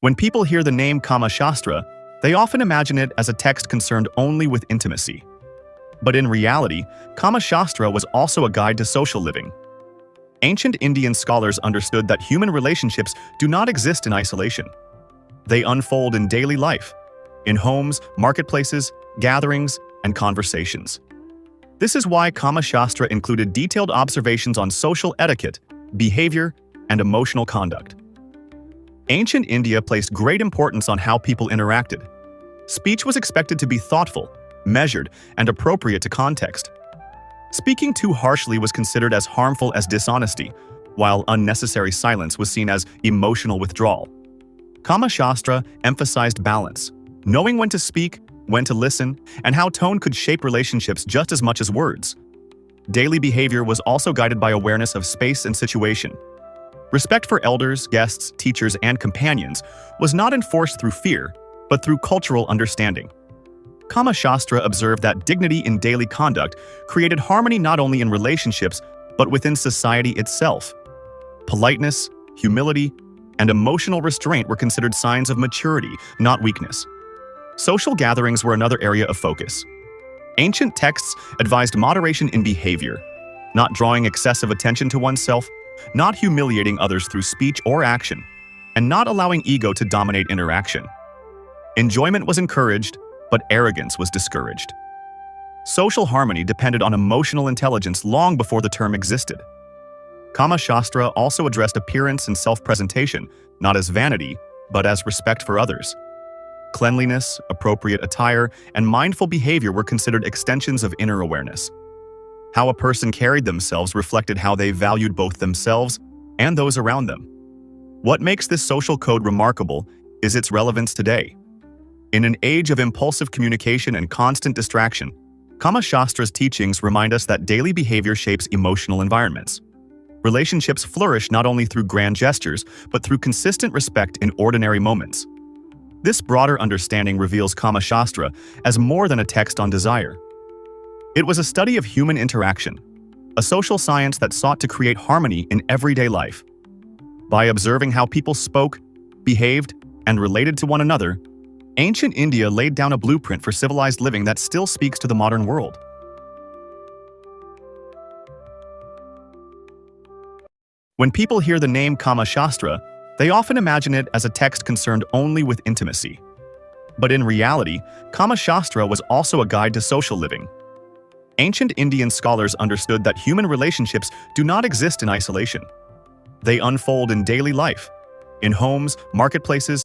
When people hear the name Kama Shastra, they often imagine it as a text concerned only with intimacy. But in reality, Kama Shastra was also a guide to social living. Ancient Indian scholars understood that human relationships do not exist in isolation. They unfold in daily life, in homes, marketplaces, gatherings, and conversations. This is why Kama Shastra included detailed observations on social etiquette, behavior, and emotional conduct. Ancient India placed great importance on how people interacted. Speech was expected to be thoughtful, measured, and appropriate to context. Speaking too harshly was considered as harmful as dishonesty, while unnecessary silence was seen as emotional withdrawal. Kama Shastra emphasized balance, knowing when to speak, when to listen, and how tone could shape relationships just as much as words. Daily behavior was also guided by awareness of space and situation. Respect for elders, guests, teachers, and companions was not enforced through fear, but through cultural understanding. Kama Shastra observed that dignity in daily conduct created harmony not only in relationships, but within society itself. Politeness, humility, and emotional restraint were considered signs of maturity, not weakness. Social gatherings were another area of focus. Ancient texts advised moderation in behavior, not drawing excessive attention to oneself, not humiliating others through speech or action, and not allowing ego to dominate interaction. Enjoyment was encouraged, but arrogance was discouraged. Social harmony depended on emotional intelligence long before the term existed. Kama Shastra also addressed appearance and self-presentation, not as vanity, but as respect for others. Cleanliness, appropriate attire, and mindful behavior were considered extensions of inner awareness. How a person carried themselves reflected how they valued both themselves and those around them. What makes this social code remarkable is its relevance today. In an age of impulsive communication and constant distraction, Kama Shastra's teachings remind us that daily behavior shapes emotional environments. Relationships flourish not only through grand gestures, but through consistent respect in ordinary moments. This broader understanding reveals Kama Shastra as more than a text on desire. It was a study of human interaction, a social science that sought to create harmony in everyday life. By observing how people spoke, behaved, and related to one another, ancient India laid down a blueprint for civilized living that still speaks to the modern world. When people hear the name Kama Shastra, they often imagine it as a text concerned only with intimacy. But in reality, Kama Shastra was also a guide to social living. Ancient Indian scholars understood that human relationships do not exist in isolation. They unfold in daily life, in homes, marketplaces,